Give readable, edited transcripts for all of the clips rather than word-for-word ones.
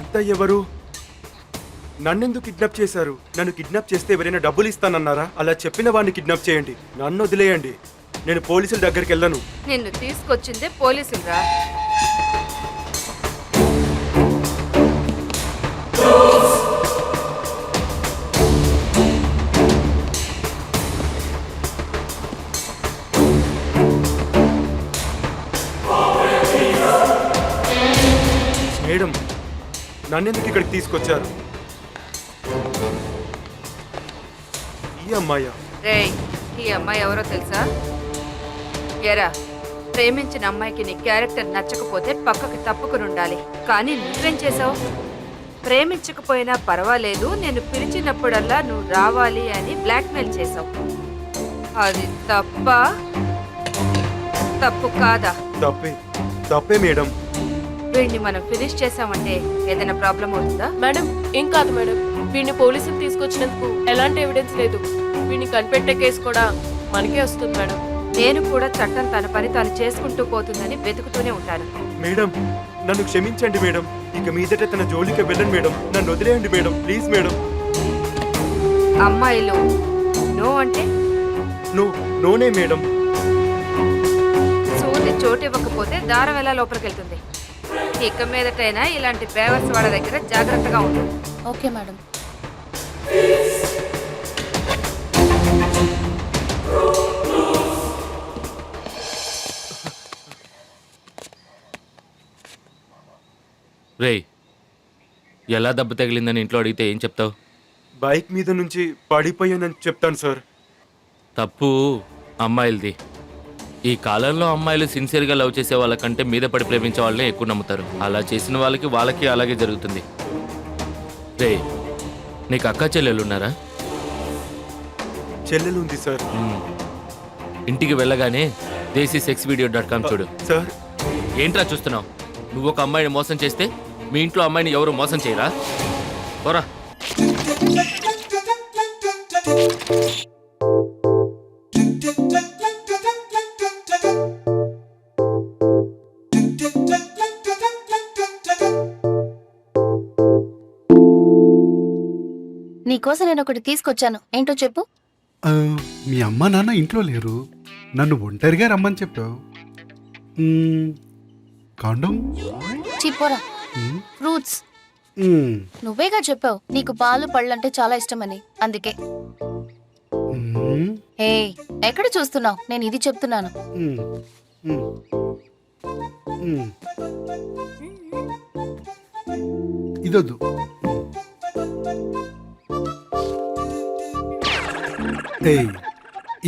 ఇదంతా ఎవరు? నన్నెందుకు కిడ్నాప్ చేశారు? నన్ను కిడ్నాప్ చేస్తే ఎవరైనా డబ్బులు ఇస్తానన్నారా? అలా చెప్పిన వాడిని కిడ్నాప్ చేయండి, నన్ను వదిలేయండి. నేను పోలీసుల దగ్గరికి వెళ్ళను. నిన్ను తీసుకొచ్చిందే పోలీసులరా. మేడం, నన్నెందుకు ఇక్కడికి తీసుకొచ్చారు? ఈ అమ్మాయ రేయ్, ఈ అమ్మాయి ఎవరో తెలుసా? ఎరా, ప్రేమించిన అమ్మాయికి నీ క్యారెక్టర్ నచ్చకపోతే పక్కకి తప్పుకుని ఉండాలి. కానీ నువ్వేం చేసావు? ప్రేమించకపోయినా పర్వాలేదు, నేను పిలిచినప్పుడల్లా నువ్వు రావాలి అని బ్లాక్మెయిల్ చేసావు. అది తప్పు కాదా? తప్పే మేడం. వీడిని మనం ఫినిష్ చేసామంటే ఏదైనా ప్రాబ్లం అవుతుందా? మేడం, ఏం కాదు మేడం. వీడిని పోలీసులు తీసుకొచ్చినందుకు ఎలాంటి ఎవిడెన్స్ లేదు. వీడిని కనిపెట్టే కేసు కూడా మనకే వస్తుంది మేడం. నేను కూడా చట్టం తన పని తాను చేసుకుంటూ పోతుందని వెతుకుతూనే ఉంటాను. మేడం, నన్ను క్షమించండి మేడం. ఇక మీదట తన జోలికి వెళ్ళండి మేడం. నన్ను వదిలేయండి మేడం, ప్లీజ్ మేడం. అమ్మాయిలు నో అంటే నోనే మేడం. సూది చోటు ఇవ్వకపోతే దారం ఎలా లోపలికి వెళ్తుంది? ఇక మీదటైనా ఇలాంటి బేవర్స్ వాళ్ళ దగ్గర జాగ్రత్తగా ఉంటుంది. Okay madam. రేయ్, ఎలా దెబ్బ తగిలిందని ఇంట్లో అడిగితే ఏం చెప్తావు? బైక్ మీద నుంచి పడిపోయానని చెప్తాను సార్. తప్పు అమ్మాయిలది. ఈ కాలంలో అమ్మాయిలు సిన్సియర్గా లవ్ చేసే వాళ్ళకంటే మీద పడి ప్రేమించే వాళ్ళనే ఎక్కువ నమ్ముతారు. అలా చేసిన వాళ్ళకి అలాగే జరుగుతుంది. రేయ్, నీకు అక్క చెల్లెలు ఉన్నారా? చెల్లెలు ఉంది సార్. ఇంటికి వెళ్ళగానే desisex.com చూడు. సార్, ఏంట్రా చూస్తున్నావు? నువ్వు ఒక అమ్మాయిని మోసం చేస్తే మీ ఇంట్లో అమ్మాయిని ఎవరు మోసం చేయరా? పోరా. నీకోసం నేను ఒకటి తీసుకొచ్చాను. ఏంటో చెప్పు. మీ అమ్మ నాన్న ఇంట్లో లేరు, నన్ను ఒంటరిగా రమ్మని చెప్పావు. కాండం చిపోరా. ఫ్రూట్స్. నువ్వేగా చెప్పావు నీకు పాలు పళ్ళంటే చాలా ఇష్టమని, అందుకే. ఏ ఎక్కడ చూస్తున్నావు? నేను ఇది చెప్తున్నాను. ఇదొద్దు. ఏయ్,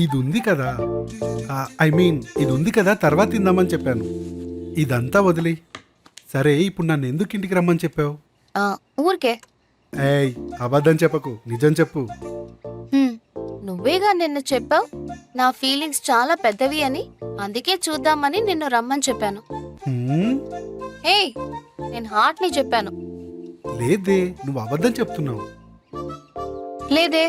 ఇది ఉంది కదా, ఇది ఉంది కదా, తర్వాత తిందామని చెప్పాను. ఇదంతా వదిలే. సరే, ఇప్పుడు నన్ను ఎందుకు ఇంటికి రమ్మని చెప్పావు? ఊరికే. ఏయ్, అబద్ధం చెప్పకు, నిజం చెప్పు. నువ్వేగా నిన్ను చెప్పావు నా ఫీలింగ్స్ చాలా పెద్దవి అని, అందుకే చూద్దామని నిన్ను రమ్మని చెప్పాను. హే, నేను హార్ట్ ని చెప్పాను. లేదే, నువ్వు అబద్ధం చెప్తున్నావు. లేదే.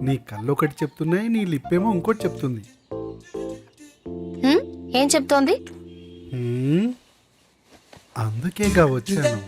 నీ కళ్ళు ఒకటి చెప్తున్నాయి, నీ లిప్పేమో ఇంకోటి చెప్తుంది. ఏం చెప్తోంది? అందుకేగా వచ్చాను.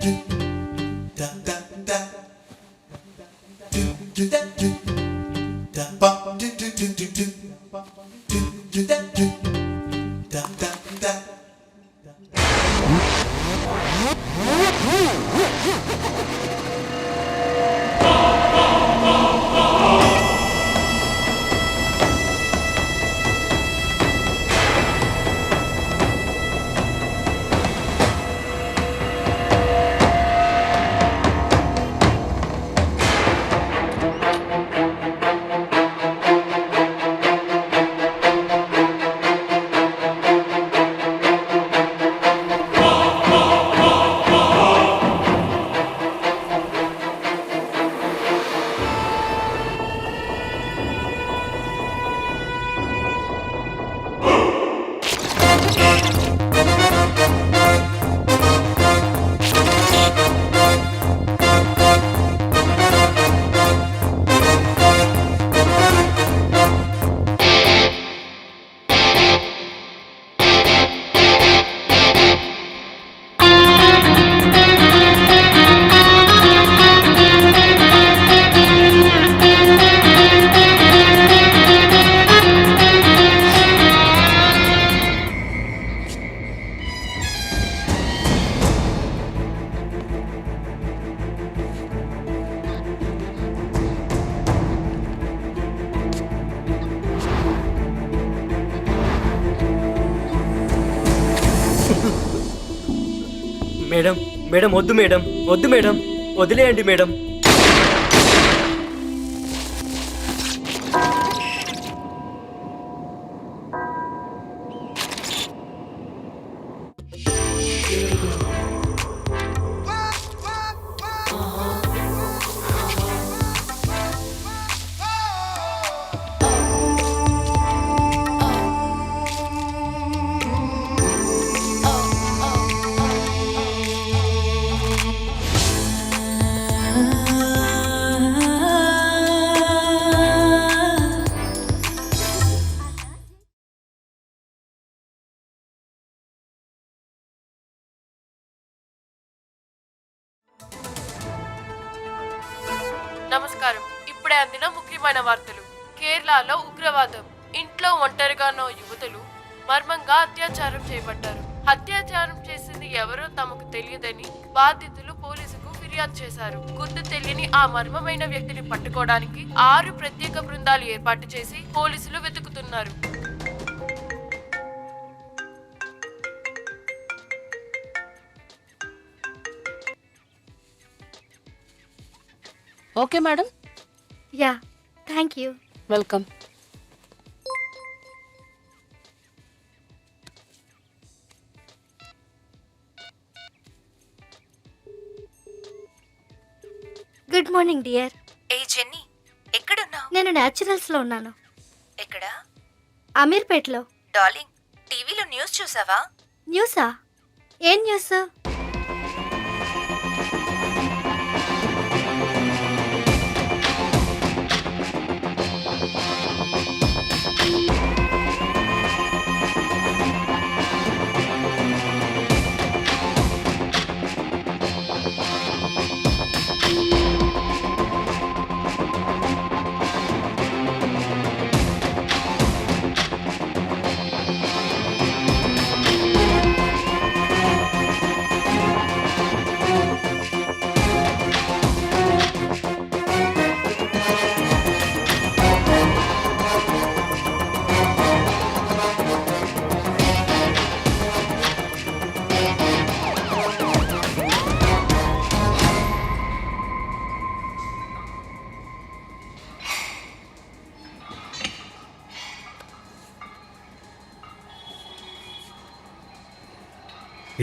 మేడం మేడం వద్దు మేడం, వద్దు మేడం, వదిలేయండి మేడం. నమస్కారం. ఇప్పుడే అందిన ముఖ్యమైన వార్తలు. కేరళలో ఉగ్రవాదం. ఇంట్లో ఒంటరిగానో యువతులు మర్మంగా అత్యాచారం చేయబడ్డారు. అత్యాచారం చేసింది ఎవరో తమకు తెలియదని బాధితులు పోలీసుకు ఫిర్యాదు చేశారు. గుర్తు తెలియని ఆ మర్మమైన వ్యక్తిని పట్టుకోవడానికి 6 ప్రత్యేక బృందాలు ఏర్పాటు చేసి పోలీసులు వెతుకుతున్నారు. Okay madam, yeah, thank you. Welcome. Good morning dear. A jenny, ఎక్కడున్నావు? నేను న్యాచురల్స్లో ఉన్నాను. ఎక్కడ? అమీర్పేట్లో. డార్లింగ్, టీవీలో న్యూస్ చూసావా? న్యూసా? ఏం న్యూస్?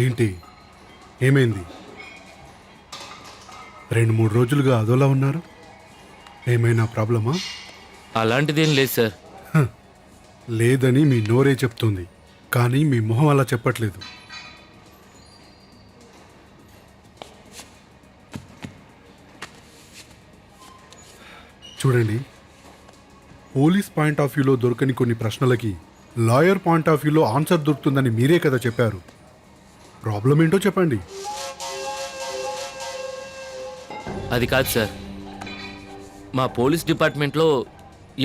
ఏంటి, ఏమైంది? 2-3 రోజులుగా అదోలా ఉన్నారు. ఏమైనా ప్రాబ్లమా? అలాంటిదేం లేదు సార్. లేదని మీ నోరే చెప్తుంది, కానీ మీ మొహం అలా చెప్పట్లేదు. చూడండి, పోలీస్ పాయింట్ ఆఫ్ వ్యూలో దొరకని కొన్ని ప్రశ్నలకి లాయర్ పాయింట్ ఆఫ్ వ్యూలో ఆన్సర్ దొరుకుతుందని మీరే కదా చెప్పారు. ప్రాబ్లం ఏంటో చెప్పండి. అది కాదు సార్, మా పోలీస్ డిపార్ట్మెంట్లో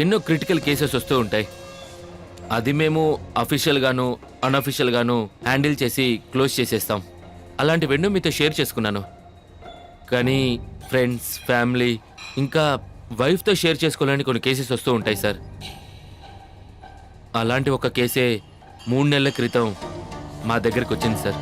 ఎన్నో క్రిటికల్ కేసెస్ వస్తూ ఉంటాయి. అది మేము అఫీషియల్గాను అన్అఫీషియల్గాను హ్యాండిల్ చేసి క్లోజ్ చేసేస్తాం. అలాంటివెన్నో మీతో షేర్ చేసుకున్నాను. కానీ ఫ్రెండ్స్, ఫ్యామిలీ, ఇంకా వైఫ్తో షేర్ చేసుకోవాలని కొన్ని కేసెస్ వస్తూ ఉంటాయి సార్. అలాంటి ఒక కేసే 3 నెలల క్రితం మా దగ్గరికి వచ్చింది సార్.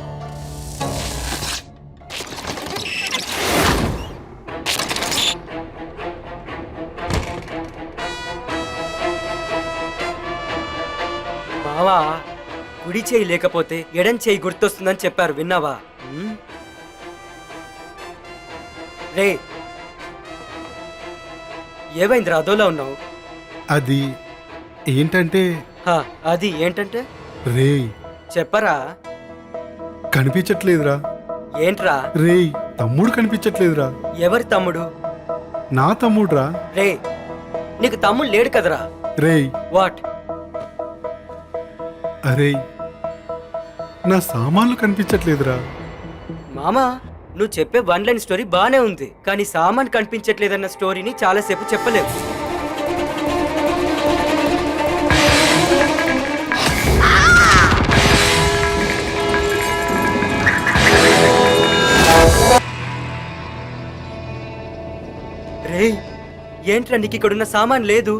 బావా, కుడి చేయి లేకపోతే ఎడం చేయి గుర్తొస్తుందని చెప్పారు, విన్నావా? రే, ఏమైందిరా అదోలా ఉన్నావు? అది ఏంటంటే అది ఏంటంటే రేయ్, చెప్పరా. కనిపించట్లేదురా. ఏంట్రా? రేయ్, తమ్ముడు కనిపించట్లేదురా. ఎవరి తమ్ముడు? నా తమ్ముడురా. రే, నీకు తమ్ముడు లేడు కదరా. రేయ్, వాట్? అరే, నా సామాన్లు కనిపించట్లేదురా. మామా, నువ్వు చెప్పే 1 లైన్ స్టోరీ బానే ఉంది, కానీ సామాన్ కనిపించట్లేదన్న స్టోరీని చాలాసేపు చెప్పలేవు. రే, ఏంట్రా నీకు ఇక్కడున్న సామాన్ లేదు?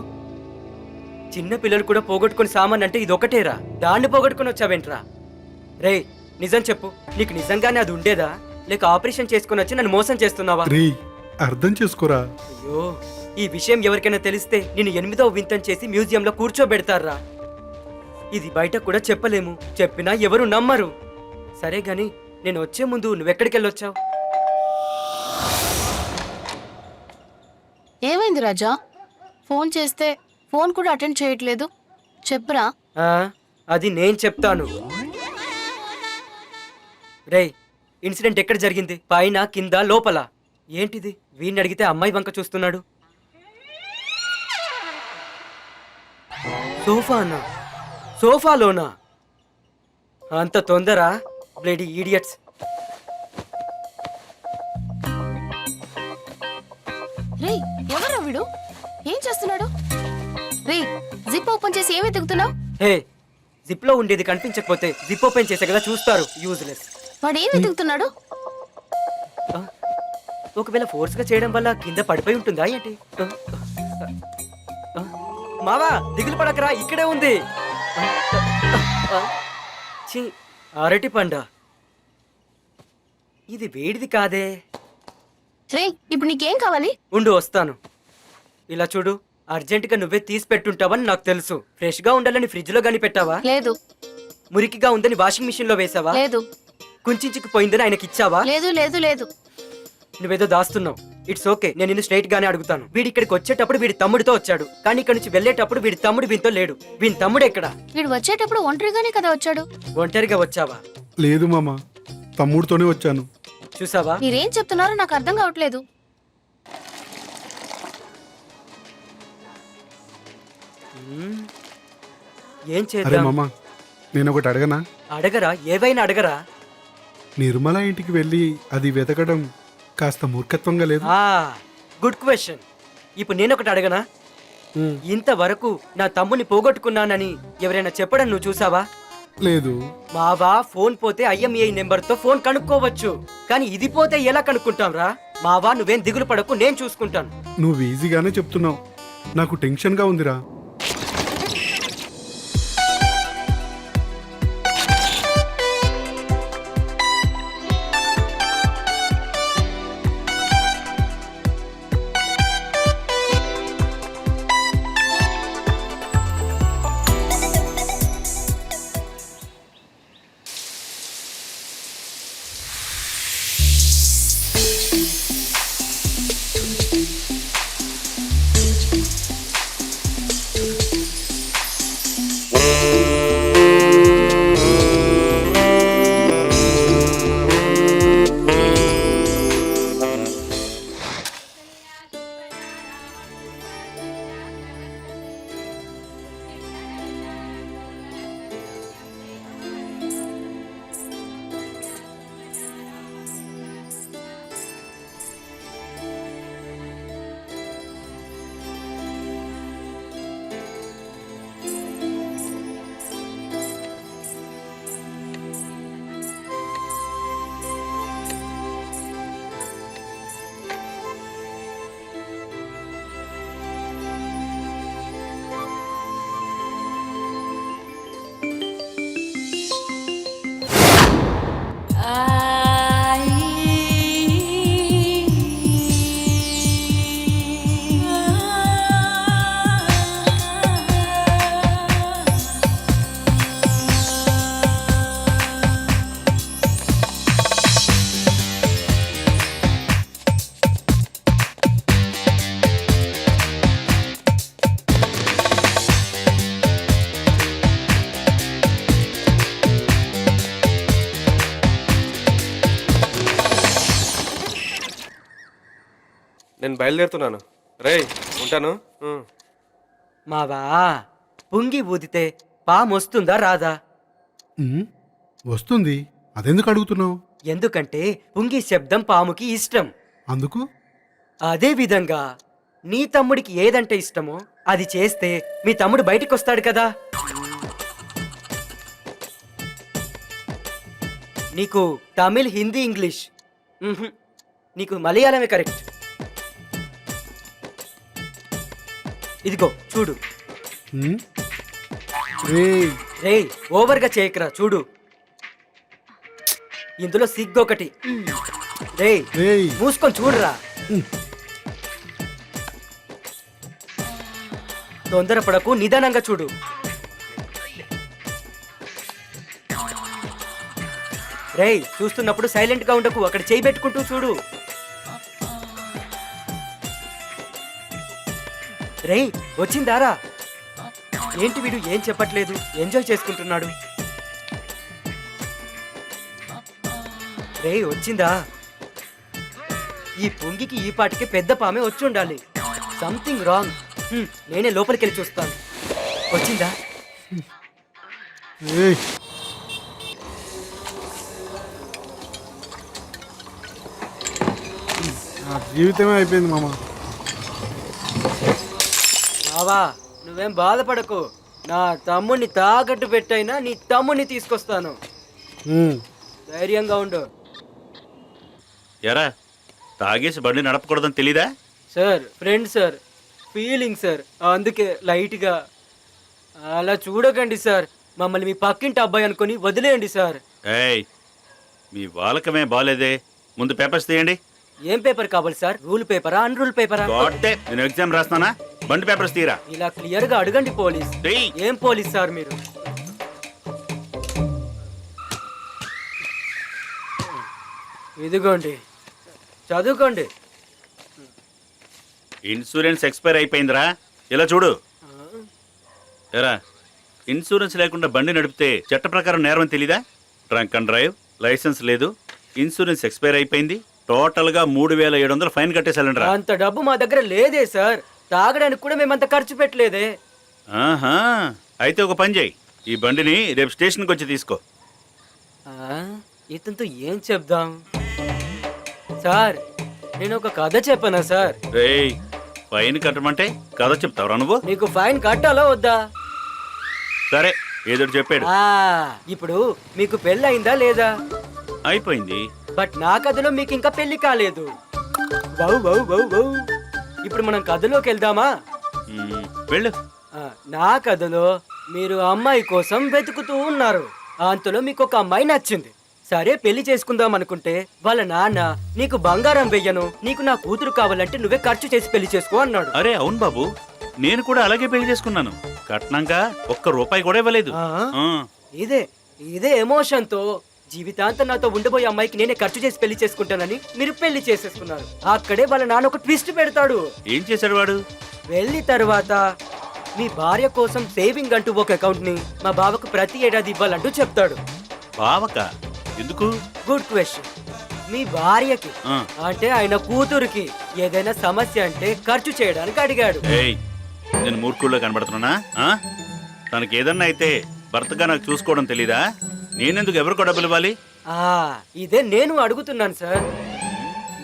చిన్న పిల్లలు కూడా పోగొట్టుకుని సామాన్ అంటే ఇది ఒకటేరా, దాన్ని పోగొట్టుకుని వచ్చావేంట్రా? రే, నిజం చెప్పు, నీకు నిజంగానే అది ఉండేదా లేక ఆపరేషన్ చేసుకుని వచ్చి నన్ను మోసం చేస్తున్నావా? రే అర్థం చేసుకోరా. అయ్యో, ఈ విషయం ఎవరికైనా తెలిస్తే నేను 8వ వింతని చేసి మ్యూజియంలో కూర్చోబెడతారా? ఇది బయట కూడా చెప్పలేము, చెప్పినా ఎవరు నమ్మరు. సరే గాని నేను వచ్చే ముందు నువ్వెక్కడికి వెళ్ళొచ్చావు? ఏమైంది రాజా? ఫోన్ చేస్తే ఫోన్ కూడా అటెండ్ చేయట్లేదు. చెప్పురా. అది నేను చెప్తాను. రేయ్, ఇన్సిడెంట్ ఎక్కడ జరిగింది? పైన, కింద, లోపల? ఏంటిది? వీడిని అడిగితే అమ్మాయి వంక చూస్తున్నాడు. సోఫానా? సోఫాలోనా? అంత తొందర? Bloody idiots. రే ఎవరా వీడు? ఏం చేస్తున్నాడు? రే జిప్ ఓపెన్ చేసి ఏమి ఎదుగుతున్నావు? హే, జిప్ లో ఉండేది కనిపించకపోతే జిప్ ఓపెన్ చేసే కదా చూస్తారు. యూజ్లెస్. వాడు ఏమి ఎదుగుతున్నాడు? ఒకవేళ ఫోర్స్ గా చేయడం వల్ల కింద పడిపోయి ఉంటుందా ఏంటి? మావా, దిగులు పడకరా, ఇక్కడే ఉంది. ఛీ, అరటి పండ. ఇది వేడిది కాదే. రే ఇప్పుడు నీకేం కావాలి? ఉండు, వస్తాను. ఇలా చూడు, అర్జెంటుగా నువ్వే తీసి పెట్టుంటావని నాకు తెలుసు. ఫ్రెష్ గా ఉండాలని ఫ్రిడ్జ్ లో గాని పెట్టావా? లేదు. మురికిగా ఉందని వాషింగ్ మిషన్ లో వేసావా? లేదు. కుంచుకుపోయిందని ఆయనకి ఇచ్చావా? లేదు లేదు లేదు. నువ్వేదో దాస్తున్నావు. ఇట్స్ ఓకే, నేను నిన్ను స్ట్రైట్ గానే అడుగుతాను. వీడి ఇక్కడికి వచ్చేటప్పుడు వీడి తమ్ముడితో వచ్చాడు, కానీ ఇక్కడ నుంచి వెళ్ళేటప్పుడు వీడి తమ్ముడు వీనితో లేడు. వీని తమ్ముడు ఎక్కడ? వీడు వచ్చేటప్పుడు ఒంటరిగానే కదా వచ్చాడు. ఒంటరిగా వచ్చావా? లేదు మామ, తమ్ముడితోనే వచ్చాను. చూసావా? మీరేం చెప్తున్నారో నాకు అర్థం కావట్లేదు. ఏం అరే చేద్దాం? మామ, నేను ఒకటి అడగనా? అడగరా, ఏవైనా అడగరా. నిర్మల ఇంటికి వెళ్ళి అది వెతకడం కాస్త మూర్ఖత్వంగా లేదు? Good question. ఇప్పుడు నేను ఒకటి అడగనా? ఇంతవరకు నా తమ్ముని పోగొట్టుకున్నానని ఎవరైనా చెప్పడం నువ్వు చూసావా? లేదు. మావా, ఫోన్ పోతే IMEI నెంబర్ తో ఫోన్ కనుక్కోవచ్చు, కానీ ఇది పోతే ఎలా కనుక్కుంటాం రా? మావా, నువ్వేం దిగులు పడకు, నేను చూసుకుంటాను. నువ్వు ఈజీగానే చెప్తున్నావు, నాకు టెన్షన్గా ఉందిరా. నేను బయలుదేరుతున్నాను. రేయ్, ఉంటాను. మావా, పుంగి ఊదితే పాము వస్తుందా రాదా? వస్తుంది. అదెందుకు అడుగుతున్నావు? ఎందుకంటే పుంగి శబ్దం పాముకి ఇష్టం. అందుకు? అదే విధంగా నీ తమ్ముడికి ఏదంటే ఇష్టమో అది చేస్తే మీ తమ్ముడు బయటికి వస్తాడు కదా. నీకు తమిళ్, హిందీ, ఇంగ్లీష్, నీకు మలయాళమే కరెక్ట్. ఇదిగో చూడు. రేయ్, ఓవర్గా చేయకరా, చూడు. ఇందులో సిగ్గొకటి. రేయ్ రేయ్ మూసుకొని చూడరా. తొందరపడకు, నిదానంగా చూడు. రేయ్ చూస్తున్నప్పుడు సైలెంట్ గా ఉండకు, అక్కడ చేయి పెట్టుకుంటూ చూడు. రేయ్ వచ్చిందారా? ఏంటి వీడు ఏం చెప్పట్లేదు, ఎంజాయ్ చేసుకుంటున్నాడు. రేయ్ వచ్చిందా? ఈ పొంగికి ఈ పాటికి పెద్ద పామే వచ్చి ఉండాలి. Something wrong. నేనే లోపలికి వెళ్ళి చూస్తాను. వచ్చిందా? ఏయ్ నా జీవితమే అయిపోయింది మామ. బావా నువ్వేం బాధపడకు, నా తమ్ముడిని తాకట్టు పెట్టైనా నీ తమ్ముడిని తీసుకొస్తాను. ఉమ్. ధైర్యంగా ఉండు. ఎరా తాగేసి బండి నడపకూడదని తెలీదా? Sir friend sir, feeling sir, అందుకే లైట్గా. అలా చూడకండి సార్, మమ్మల్ని మీ పక్కింటి అబ్బాయి అనుకొని వదిలేయండి సార్. ఏయ్ మీ వాలకమే బాలేదే, ముందు పేపర్స్ తీయండి. ఏం పేపర్ కావాలి సార్? రూల్ పేపరా, అన్రూల్ పేపరా? గోడ్డే, నేను ఎగ్జామ్ రాస్తానా? బండి పేపర్స్ తీరా. ఇలా క్లియర్ గా అడగండి పోలీస్. తీయ్. ఏం పోలీస్ సార్ మీరు? ఇదిగోండి చదువుకోండి. ఇన్సూరెన్స్ ఎక్స్పైర్ అయిపోయిందిరా, ఇలా చూడు. ఎరా ఇన్సూరెన్స్ లేకుండా బండి నడిపితే చట్ట ప్రకారం నేరం అని తెలీదా? డ్రంక్ అండ్ డ్రైవ్, లైసెన్స్ లేదు, ఇన్సూరెన్స్ ఎక్స్పైర్ అయిపోయింది, టోటల్గా 3700 ఫైన్ కట్టేసాలండి రా. అంత డబ్బు మా దగ్గర లేదే సార్, తాగడానికి కూడా మేమంత ఖర్చు పెట్టలేదే. ఆహా, అయితే ఒక పని చేయి, ఈ బండిని రేపు స్టేషన్కి వచ్చి తీసుకో. ఇతనితో ఏం చెప్దాం సార్? నేను ఒక కథ చెప్పనా సార్? రేయ్ ఫైన్ కట్టమంటే కథ చెప్తావురా నువ్వు? నీకు ఫైన్ కట్టాలా వద్దా? సరే ఏదో చెప్పాడు. ఇప్పుడు మీకు పెళ్ళి అయిందా లేదా? అయిపోయింది. బట్ నా కథలో మీకు ఇంకా పెళ్లి కాలేదు. Wow wow wow wow. ఇప్పుడు మనం కథలోకి వెళ్దామా? వెళ్ళు. నా కథలో మీరు అమ్మాయి కోసం వెతుకుతూ ఉన్నారు. అంతలో మీకు ఒక అమ్మాయి నచ్చింది. సరే పెళ్లి చేసుకుందాం అనుకుంటే వాళ్ళ నాన్న నీకు బంగారం వెయ్యను, నీకు నా కూతురు కావాలంటే నువ్వే ఖర్చు చేసి పెళ్లి చేసుకో అన్నాడు. అరే అవును బాబు, నేను కూడా అలాగే పెళ్లి చేసుకున్నాను. కట్నంగా ₹1 కూడా ఇవ్వలేదు. ఇదే ఇదే ఎమోషన్ తో జీవితాంతం నాతో ఉండబోయే అమ్మాయికి నేనే ఖర్చు చేసి పెళ్లి చేసుకుంటానని మీరు పెళ్లి చేసేసుకున్నారు. అక్కడే వాళ్ళ నాన్న ఒక ట్విస్ట్ పెడతాడు. ఏం చేశాడు వాడు? వెళ్ళి తర్వాత మీ భార్య కోసం సేవింగ్ అంటూ ఒక అకౌంట్ ని మా బావకు ప్రతి ఏడాది ఇవ్వాలంటూ చెప్తాడు. బావక ఎందుకు? Good question. మీ భార్యకి ఆ. అంటే ఆయన కూతురికి ఏదైనా సమస్య అంటే ఖర్చు చేయడానికి అడిగాడు. ఏయ్ నేను మూర్ఖుల్లో కనబడుతున్నా? తనకి ఏదన్నా అయితే భర్తగా నాకు చూసుకోవడం తెలీదా? నేనెందుకు ఎవరికో డబ్బులు ఇవ్వాలి? ఇదే నేను అడుగుతున్నాను సార్.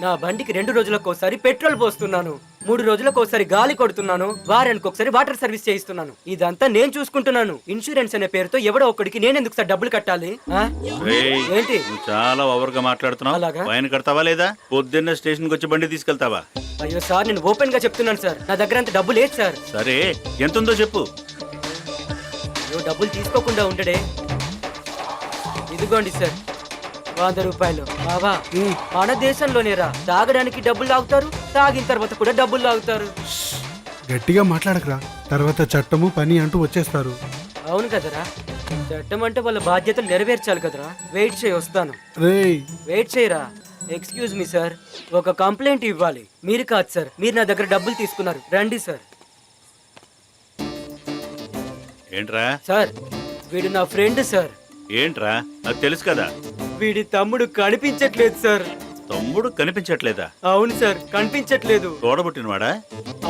నా బండికి 2 రోజులకు ఒకసారి పెట్రోల్ పోస్తున్నాను, 3 రోజులకు ఒకసారి గాలి కొడుతున్నాను, వారానికి ఒకసారి వాటర్ సర్వీస్ చేయిస్తున్నాను. ఇదంతా నేను చూసుకుంటున్నాను. ఇన్సూరెన్స్ అనే పేరుతో ఎవడో ఒక్కడికి నేనెందుకు సార్ డబ్బులు కట్టాలి? ఏంటి నువ్వు చాలా ఓవర్గా మాట్లాడుతున్నావు. అలాగా? ఫైన్ కడతావా లేదా? పొద్దున్నే స్టేషన్కి వచ్చి బండి తీసుకెళ్తావా? అయ్యో సార్, నేను ఓపెన్ గా చెప్తున్నాను సార్, నా దగ్గర అంత డబ్బు లేదు సార్. సరే ఎంతుందో చెప్పు. అయ్యో డబ్బులు తీసుకోకుండా ఉండడే. ఇదిగోండి సార్, 100 రూపాయలు. బావా మన దేశంలోనేరా తాగడానికి డబ్బులు లాగుతారు, తాగిన తర్వాత కూడా డబ్బులు లాగుతారు. గట్టిగా మాట్లాడకరా, తర్వాత చట్టము పని అంటూ వచ్చేస్తారు. అవును కదరా, చట్టం అంటే వాళ్ళ బాధ్యతలు నెరవేర్చాలి కదరా. వెయిట్ చేయి, వస్తాను. రేయ్ వెయిట్ చేయరా. ఎక్స్క్యూజ్ మీ సార్, ఒక కంప్లైంట్ ఇవ్వాలి. మీరు కాదు సార్, మీరు నా దగ్గర డబ్బులు తీసుకున్నారు. రండి సార్. ఏంట్రా? సార్ వీడు నా ఫ్రెండ్ సార్. ఏంట్రా? నాకు తెలుసు కదా. వీడి తమ్ముడు కనిపించట్లేదు సార్. తమ్ముడు కనిపించట్లేదా? అవును సార్, కనిపించట్లేదు. తోడబుట్టినవాడా?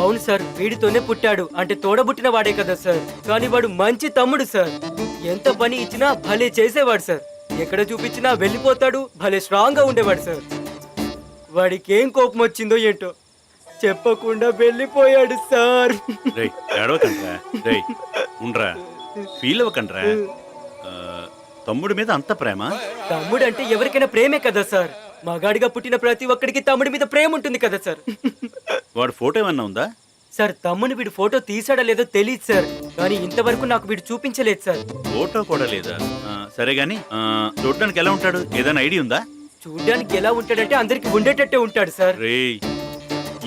అవును సార్, వీడితోనే పుట్టాడు, అంటే తోడబుట్టిన వాడే కదా సార్. కానీ వాడు మంచి తమ్ముడు సార్. ఎంత పని ఇచ్చినా భలే చేసేవాడు సార్. ఎక్కడ చూపించినా వెళ్ళిపోతాడు, భలే స్ట్రాంగ్ గా ఉండేవాడు సార్. వాడికి ఏం కోపం వచ్చిందో ఏంటో చెప్పకుండా వెళ్ళిపోయాడు సార్. రేయ్ ఏడవకండ్రా. రేయ్ ఉండ్రా, ఫీల్ అవ్వకండ్రా. తమ్ముడి మీద అంత ప్రేమ? తమ్ముడు అంటే ఎవరికైనా ప్రేమే కదా సార్. మగాడిగా పుట్టిన ప్రతి ఒక్కడికి తమ్ముడి మీద ప్రేమ ఉంటుంది కదా సార్. వాడు ఫోటో ఏమన్నా ఉందా? సార్ తమ్ముని వీడు ఫోటో తీసాడా లేదో తెలియదు సార్, కానీ ఇంతవరకు నాకు వీడు చూపించలేదు సార్. ఫోటో కూడా లేదా? సరే గాని చూడడానికి ఎలా ఉంటాడు? ఏదైనా ఐడియా ఉందా? చూడ్డానికి ఎలా ఉంటాడంటే అందరికి ఉండేటట్టే ఉంటాడు సార్. రేయ్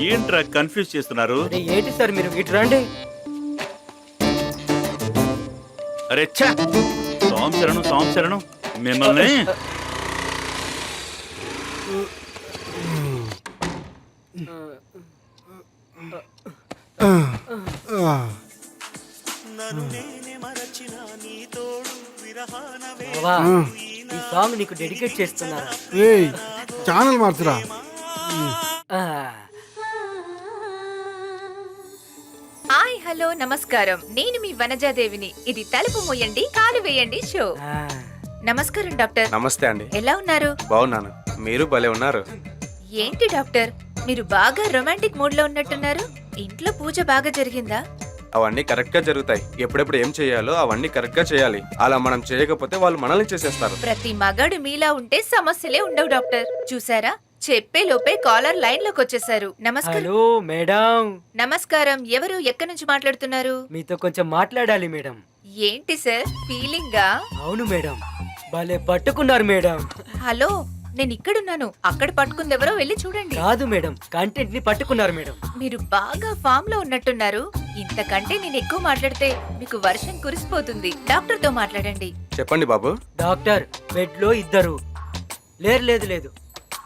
ఏంట్రా కన్ఫ్యూజ్ చేస్తున్నారు? అరే ఏంటి సార్ మీరు ఇటు రండి. అరే ఛా! సంవత్సరం మిమ్మల్ని బావా, ఈ సాంగ్ నీకు డెడికేట్ చేస్తున్నారా? ఏయ్ ఛానల్ మార్చురా. ఆ, హాయ్ హలో నమస్కారం, నేను మీ వనజాదేవిని. ఇది తలుపు మూయండి కాలు వేయండి షో. ఆ. నమస్కారం డాక్టర్, నమస్తే అండి. ఎలా ఉన్నారు? బాగున్నాను, మీరు భలే ఉన్నారు. ఏంటి డాక్టర్, మీరు బాగా రొమాంటిక్ మూడ్ లో ఉన్నట్టున్నారు. ఇంట్లో పూజ బాగా జరిగిందా? అవన్నీ కరెక్ట్ గా జరుగుతాయి. ఎప్పుడెప్పుడు ఏం చేయాలో అవన్నీ కరెక్ట్ గా చేయాలి. అలా మనం చేయకపోతే వాళ్ళు మనల్ని చేసేస్తారు. ప్రతి మగాడు మీలా ఉంటే సమస్యలే ఉండవు డాక్టర్. చూసారా, చెప్పే లోపే కాలర్ లైన్ లోకి వచ్చేసారు. నమస్కారం. హలో మేడం, నమస్కారం, ఎవరు ఎక్కడి నుంచి మాట్లాడుతున్నారు? మీతో కొంచెం మాట్లాడాలి మేడం. ఏంటి సార్ ఫీలింగా? అవును మేడం, భలే పట్టుకున్నారు మేడం. హలో, నేను ఇక్కడున్నాను, అక్కడ పట్టుకుంది ఎవరో వెళ్ళి చూడండి. కాదు మేడం, కంటెంట్ ని పట్టుకున్నారు మేడం. మీరు బాగా ఫామ్ లో ఉన్నట్టున్నారు. ఇంతకంటే నేను ఎక్కువ మాట్లాడితే మీకు వర్షం కురిసిపోతుంది. డాక్టర్ తో మాట్లాడండి. చెప్పండి బాబు. డాక్టర్, బెడ్ లో ఇద్దరు. లేదు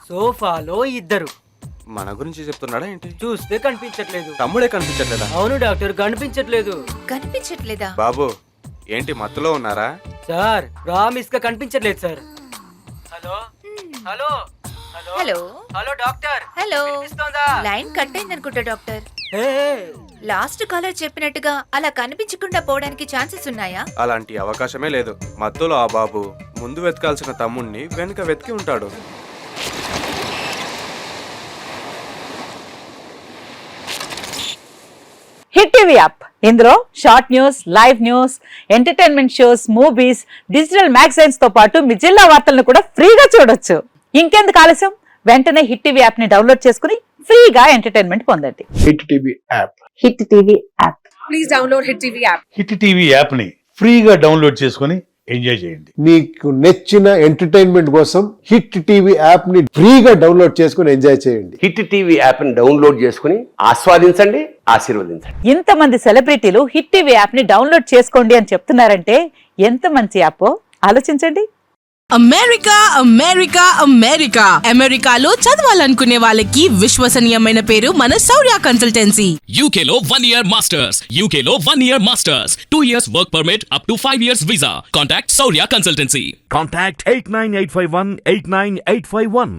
సోఫాలో ఇద్దరు. మన గురించి చెప్తున్నాడా ఏంటి? చూస్తే కనిపించట్లేదు. తమ్ముడే కనిపించట్లేదా? అవును డాక్టర్, కనిపించట్లేదు. కనిపించట్లేదా? బాబు ఏంటి మత్తులో ఉన్నారా? సార్ ప్రామిస్ గా కనిపించట్లేదు sir. Hello hello hello hello hello doctor, hello, వినిపిస్తోందా? లైన్ కట్ అయింది అనుకుంటా డాక్టర్. ఏ, లాస్ట్ కాలర్ చెప్పినట్టుగా అలా కనిపించకుండా పోవడానికి ఛాన్సెస్ ఉన్నాయా? అలాంటి అవకాశమే లేదు. మత్తులో ఆ బాబు ముందు వెతకాల్సిన తమ్ముణ్ణి వెనుక వెతికి ఉంటాడు. హిట్ టీవీ యాప్, ఇందులో short news, live news, entertainment shows, movies, digital magazines తో పాటు మీ జిల్లా వార్తలను కూడా ఫ్రీగా చూడొచ్చు. ఇంకెందుకు ఆలస్యం, వెంటనే హిట్ టీవీ యాప్ ని డౌన్లోడ్ చేసుకుని ఫ్రీగా ఎంటర్టైన్మెంట్ పొందండి. Hit TV app. Hit TV app. Please download hit TV app. Hit TV app ని ఫ్రీగా డౌన్లోడ్ చేసుకుని ఎంజాయ్ చేయండి. మీకు నచ్చిన ఎంటర్టైన్మెంట్ కోసం హిట్ టీవీ యాప్ ని ఫ్రీగా డౌన్లోడ్ చేసుకుని ఎంజాయ్ చేయండి. హిట్ టీవీ యాప్ ని డౌన్లోడ్ చేసుకుని ఆస్వాదించండి, ఆశీర్వదించండి. ఇంతమంది సెలబ్రిటీలు హిట్ టీవీ యాప్ ని డౌన్లోడ్ చేసుకోండి అని చెప్తున్నారంటే ఎంత మంచి యాప్ ఆలోచించండి. అమెరికా అమెరికా అమెరికా అమెరికాలో చదవాలనుకునే వాళ్ళకి విశ్వసనీయమైన పేరు మన శౌర్య కన్సల్టెన్సీ. యూకేలో 1 year మాస్టర్స్. యూకేలో 1 year masters. 2 years work permit up to 5 years visa. Contact Shaurya consultancy. Contact 89851 89851.